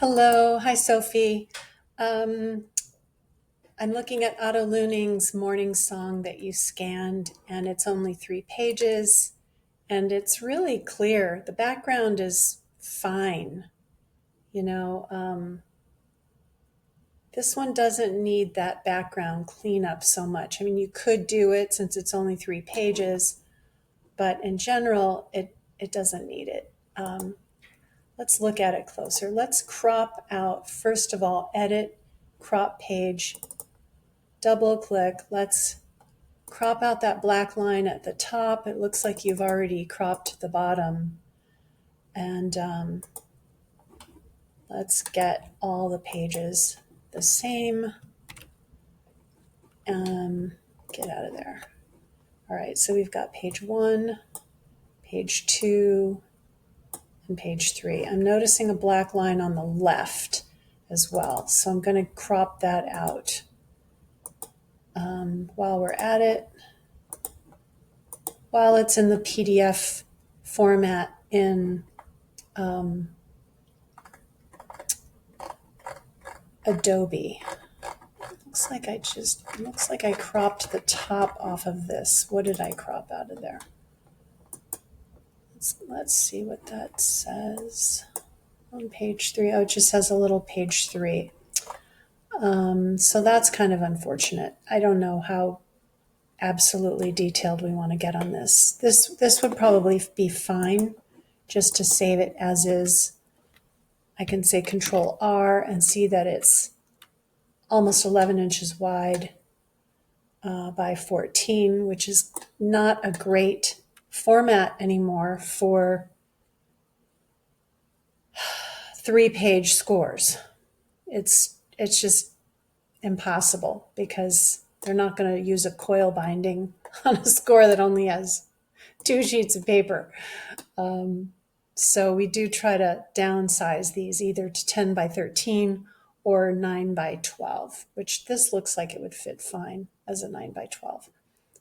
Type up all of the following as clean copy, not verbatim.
Hello, hi Sophie. Um, I'm looking at Otto Luenings' morning song that you scanned, and it's only 3 pages, and it's really clear. The background is fine. You know, this one doesn't need that background cleanup so much. I mean, you could do it since it's only 3 pages, but in general, it doesn't need it. Let's look at it closer. Let's crop out, first of all, edit, crop page, double click. Let's crop out that black line at the top. It looks like you've already cropped the bottom. And let's get all the pages the same. Get out of there. All right, so we've got page 1, page 2, and page 3. I'm noticing a black line on the left as well, so I'm going to crop that out. While we're at it, while it's in the PDF format in Adobe. Looks like I cropped the top off of this. What did I crop out of there? Let's see what that says on page 3. Oh, it just has a little page 3. So that's kind of unfortunate. I don't know how absolutely detailed we want to get on this. This would probably be fine just to save it as is. I can say Control R and see that it's almost 11 inches wide by 14, which is not a great format anymore for 3-page scores. It's just impossible because they're not going to use a coil binding on a score that only has 2 sheets of paper. So we do try to downsize these either to 10 by 13 or 9 by 12, which this looks like it would fit fine as a 9 by 12.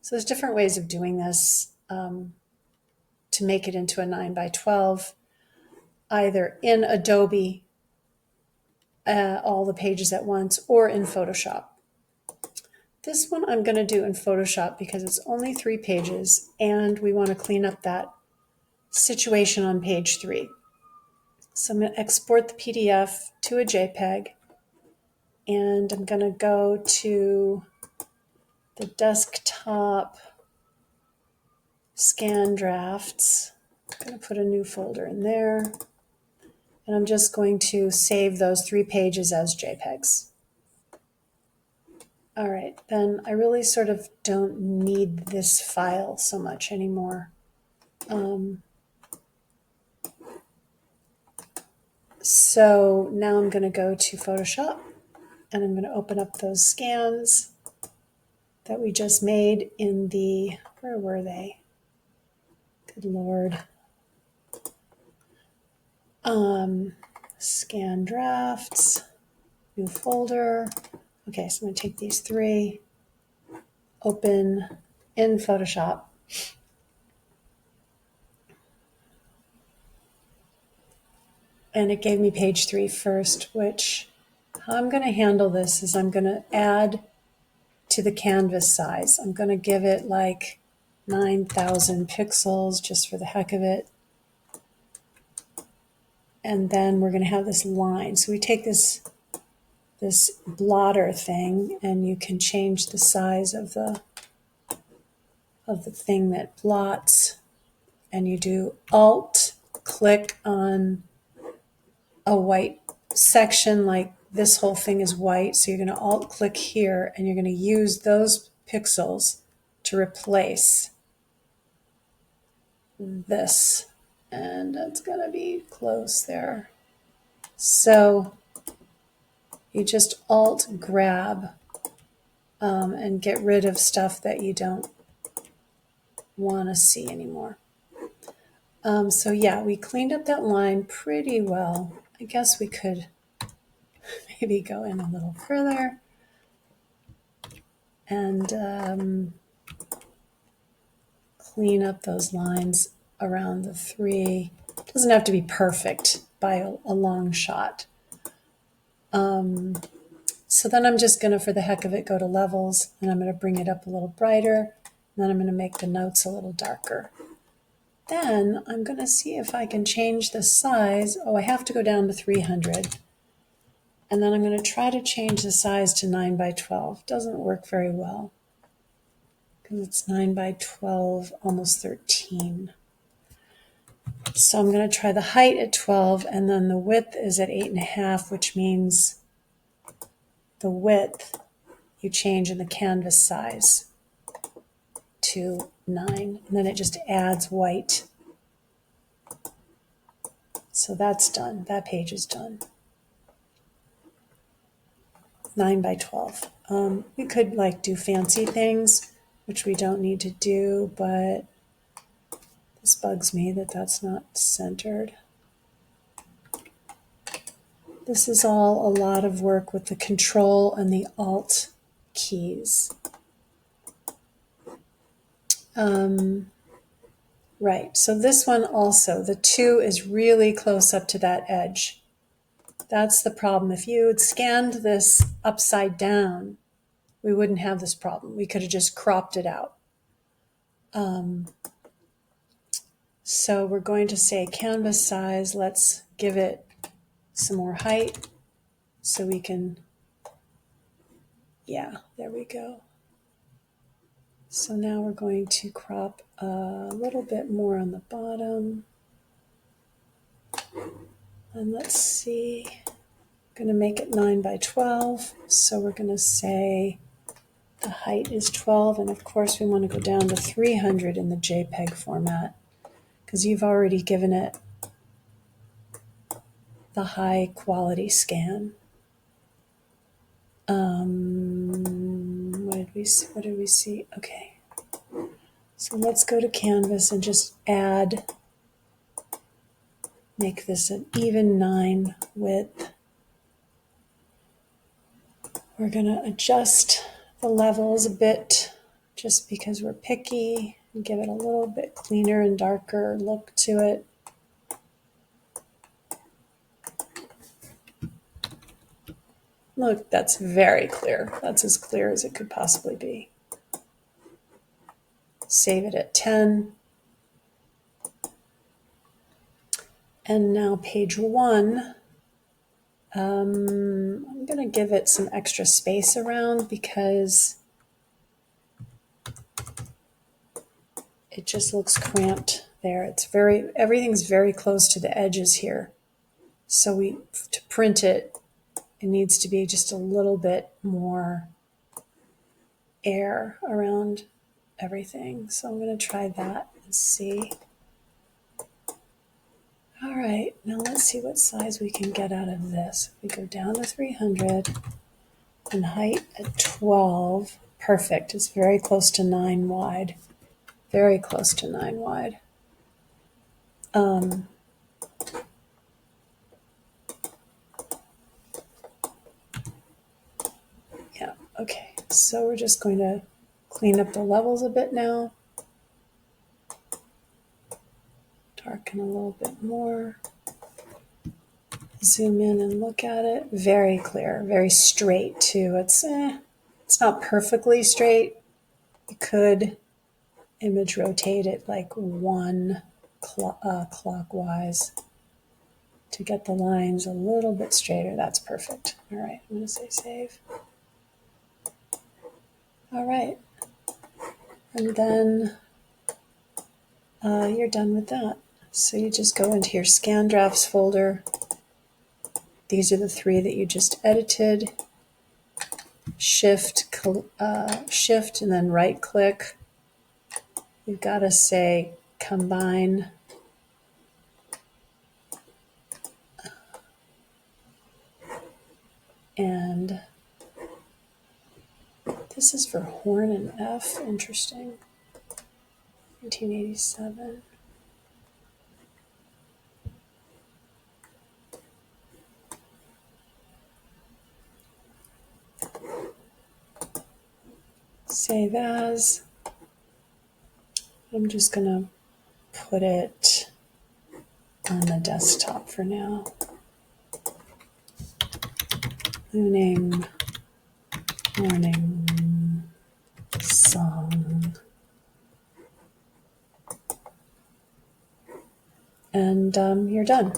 So there's different ways of doing this to make it into a 9 by 12, either in Adobe, all the pages at once, or in Photoshop. This one I'm going to do in Photoshop because it's only 3 pages and we want to clean up that situation on page 3. So I'm going to export the PDF to a JPEG, and I'm going to go to the desktop scan drafts. I'm going to put a new folder in there, and I'm just going to save those 3 pages as JPEGs. All right, then I really sort of don't need this file so much anymore. So now I'm going to go to Photoshop and I'm going to open up those scans that we just made in the, where were they? Good Lord. Scan drafts, new folder. Okay, so I'm going to take these 3, open in Photoshop. And it gave me page 3 first, which how I'm going to handle this is I'm going to add to the canvas size. I'm going to give it like 9,000 pixels just for the heck of it. And then we're going to have this line. So we take this blotter thing and you can change the size of the thing that blots, and you do Alt click on a white section, like this whole thing is white, so you're going to Alt click here and you're going to use those pixels to replace this, and that's going to be close there. So you just Alt grab and get rid of stuff that you don't want to see anymore. So yeah, we cleaned up that line pretty well. I guess we could maybe go in a little further and clean up those lines around the 3. It doesn't have to be perfect by a long shot. So then I'm just going to, for the heck of it, go to levels, and I'm going to bring it up a little brighter, and then I'm going to make the notes a little darker. Then I'm going to see if I can change the size. Oh, I have to go down to 300. And then I'm going to try to change the size to 9 by 12. Doesn't work very well because it's 9 by 12, almost 13. So I'm going to try the height at 12, and then the width is at 8.5, which means the width you change in the canvas size to 9, and then it just adds white. So that's done. That page is done. 9 by 12. We could like do fancy things, which we don't need to do, but this bugs me that that's not centered. This is all a lot of work with the Control and the Alt keys. Right, so this one also, the 2 is really close up to that edge. That's the problem. If you had scanned this upside down, we wouldn't have this problem. We could have just cropped it out. So we're going to say canvas size. Let's give it some more height so we can, yeah, there we go. So now we're going to crop a little bit more on the bottom. And let's see, I'm going to make it 9 by 12. So we're going to say the height is 12. And of course we want to go down to 300 in the JPEG format because you've already given it the high quality scan. What did we see? Okay. So let's go to Canvas and just make this an even 9 width. We're going to adjust the levels a bit just because we're picky and give it a little bit cleaner and darker look to it. Look, that's very clear. That's as clear as it could possibly be. Save it at 10. And now page 1. I'm going to give it some extra space around because it just looks cramped there. Everything's very close to the edges here. So to print it, it needs to be just a little bit more air around everything. So I'm going to try that and see. All right, now let's see what size we can get out of this. We go down to 300 and height at 12. Perfect. It's very close to 9 wide. Very close to 9 wide. Yeah, okay. So we're just going to clean up the levels a bit now. Darken a little bit more. Zoom in and look at it. Very clear, very straight too. It's not perfectly straight. You could image rotate it like 1 clockwise to get the lines a little bit straighter. That's perfect. All right, I'm going to say save. All right. And then you're done with that. So you just go into your scan drafts folder. These are the 3 that you just edited. Shift, and then right click. You've got to say combine. And this is for Horn and F. Interesting. 1987. Save as. I'm just going to put it on the desktop for now. Luenings morning song. And you're done.